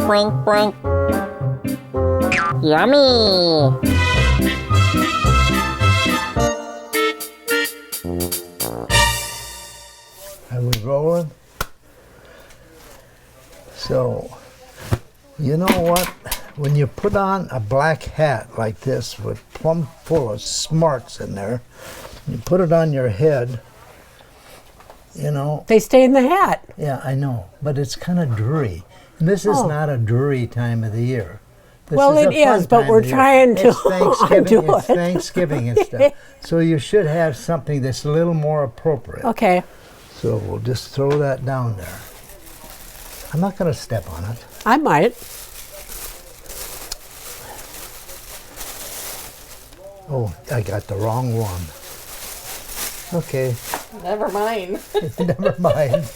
Blink, blink. Yummy. Are we rolling? So, you know what? When you put on a black hat like this with plumb full of smarts in there, you put it on your head, you know. They stay in the hat. Yeah, I know, but it's kind of dreary. And this is not a dreary time of the year. This Well, is it a fun is, but time we're of the year. trying to It's Thanksgiving, do it's it. Thanksgiving and stuff. So you should have something that's a little more appropriate. Okay. So we'll just throw that down there. I'm not going to step on it. I might. Oh, I got the wrong one. Okay, Never mind. never mind.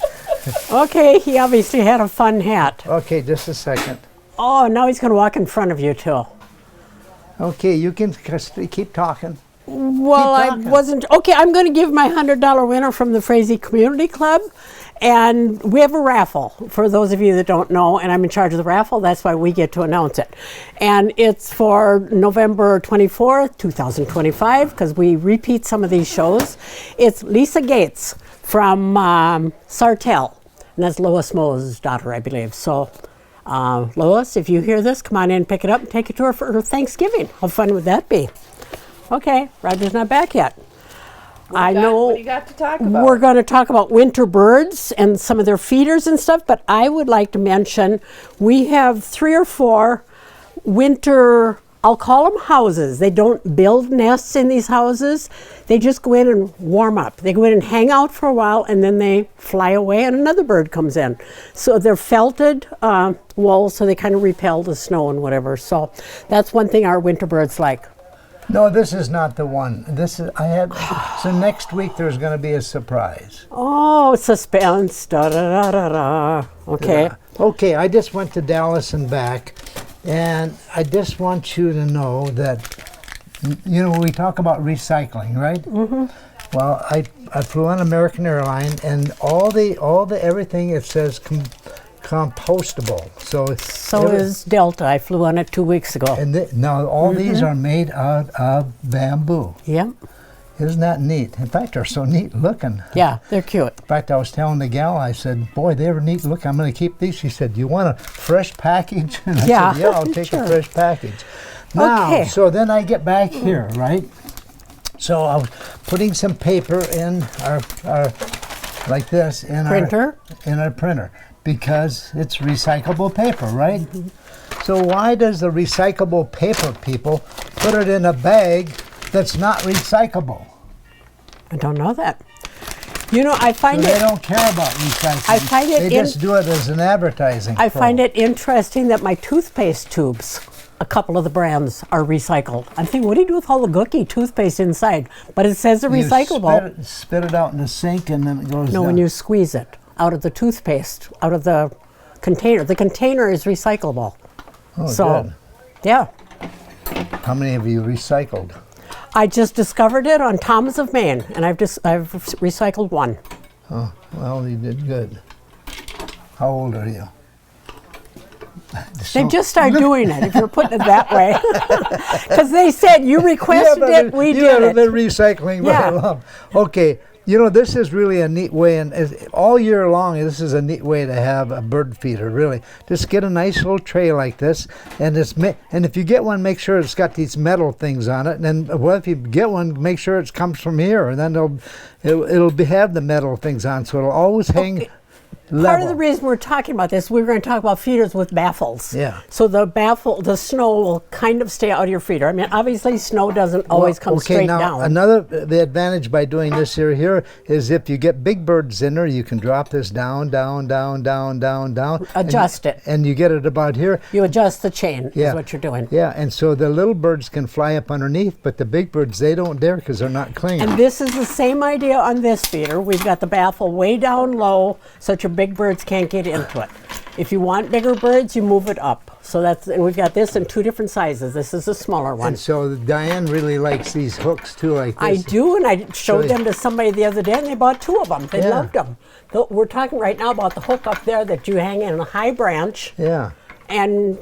Okay, he obviously had a fun hat. Okay, just a second. Oh, now he's going to walk in front of you, too. Okay, you can keep talking. Well, I talking. wasn't. Okay, I'm going to give my $100 winner from the Frazee Community Club. And we have a raffle, for those of you that don't know, and I'm in charge of the raffle. That's why we get to announce it. And it's for November 24th, 2025, because we repeat some of these shows. It's Lisa Gates from Sartell, and that's Lois Mo's daughter, I believe. So, Lois, if you hear this, come on in, pick it up, and take it to her for her Thanksgiving. How fun would that be? Okay, Roger's not back yet. I know What do you got to talk about? we're going to talk about winter birds and some of their feeders and stuff, but I would like to mention we have 3 or 4 winter, I'll call them houses. They don't build nests in these houses. They just go in and warm up. They go in and hang out for a while, and then they fly away and another bird comes in. So they're felted wool, so they kind of repel the snow and whatever. So that's one thing our winter birds like. No, this is not the one. This is so next week there's going to be a surprise. Oh, suspense. Da da da da da. Okay. Okay, I just went to Dallas and back, and I just want you to know that, you know, we talk about recycling, right? Mm-hmm. Well, I flew on American Airline, and all the everything it says compostable. So is Delta. I flew on it 2 weeks ago. And now all these are made out of bamboo. Yep. Isn't that neat? In fact, they're so neat looking. Yeah, they're cute. In fact, I was telling the gal, I said, boy, they were neat looking. I'm going to keep these. She said, do you want a fresh package? And I Yeah, said, yeah, I'll take sure. a fresh package. Now, Okay. so then I get back here, right? So I was putting some paper in our like this, in Printer? our printer, because it's recyclable paper, right? So why does the recyclable paper people put it in a bag that's not recyclable? I don't know that. You know, I find So they it. don't care about recycling. I find it they just do it as an advertising. I find it interesting that my toothpaste tubes, a couple of the brands, are recycled. I'm thinking, what do you do with all the gooky toothpaste inside? But it says they're You recyclable. spit it out in the sink, and then it goes No, down. when you squeeze it out of the toothpaste, out of the container. The container is recyclable. Oh, So, good. yeah. How many have you recycled? I just discovered it on Thomas of Maine, and I've recycled one. Oh, well, you did good. How old are you? They just started doing it, if you're putting it that way. Because they said, you requested it, we you did haven't it. been recycling Yeah. very long. Okay, you know, this is really a neat way, and all year long, this is a neat way to have a bird feeder, really. Just get a nice little tray like this, and and if you get one, make sure it's got these metal things on it, and then, well, if you get one, make sure it comes from here, and then it'll have the metal things on, so it'll always hang level. Part of the reason we're talking about this, we're going to talk about feeders with baffles. Yeah. So the snow will kind of stay out of your feeder. I mean, obviously, snow doesn't always come straight down. The advantage by doing this here is if you get big birds in there, you can drop this down. Adjust it. And you get it about here. You adjust the chain, Yeah. is what you're doing. Yeah, and so the little birds can fly up underneath, but the big birds, they don't dare because they're not clinging. And this is the same idea on this feeder. We've got the baffle way down low so that your big birds can't get into it. If you want bigger birds, you move it up. And we've got this in 2 different sizes. This is a smaller one. And so Diane really likes these hooks too, like I this. do, and I showed them to somebody the other day, and they bought 2 of them. They Yeah. loved them. We're talking right now about the hook up there that you hang in a high branch. Yeah. And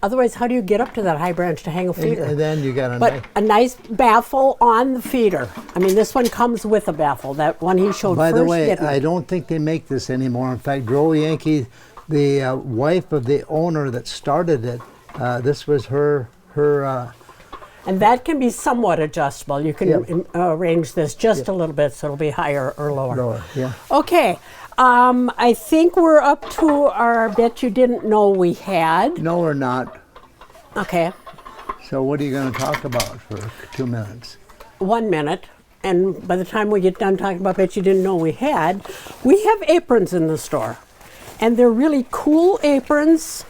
otherwise, how do you get up to that high branch to hang a feeder? And then you got a But nice, a nice baffle on the feeder. I mean, this one comes with a baffle. That one he showed by first the way, didn't. I don't think they make this anymore. In fact, Grow Yankee, the wife of the owner that started it, this was her And that can be somewhat adjustable. You can Yep. arrange this just a little bit so it'll be higher or lower. lower. Yeah. Okay. I think we're up to our bet you didn't know we had. No, we're not. Okay. So what are you going to talk about for 2 minutes? 1 minute. And by the time we get done talking about bet you didn't know we had, we have aprons in the store. And they're really cool aprons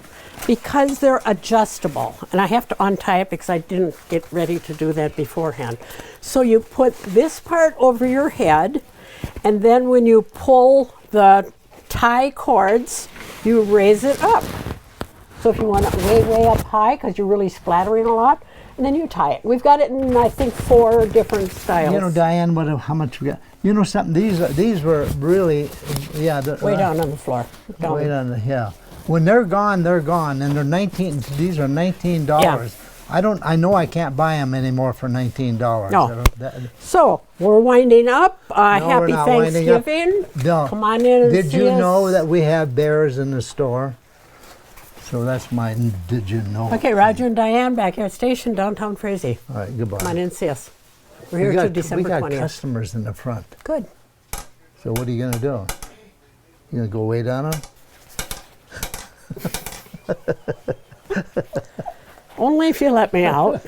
because they're adjustable. And I have to untie it because I didn't get ready to do that beforehand. So you put this part over your head, and then when you pull the tie cords, you raise it up. So if you want it way, way up high because you're really splattering a lot, and then you tie it. We've got it in, I think, 4 different styles. You know, Diane, how much we got? You know something? These were really, yeah. Way down on the floor. Down. Way down the hill. When they're gone, and they're 19. These are $19. Yeah. I know I can't buy them anymore for $19. No. So we're winding up. No, we're Happy not winding up. Thanksgiving. No. Come on in and Did see you us. know that we have bears in the store? So that's my did you know? Okay, Roger and Diane back here at Station, downtown Frazee. All right, goodbye. Come on in and see us. We're here till December we got 20th. customers in the front. Good. So what are you going to do? You going to go wait on them? Only if you let me out.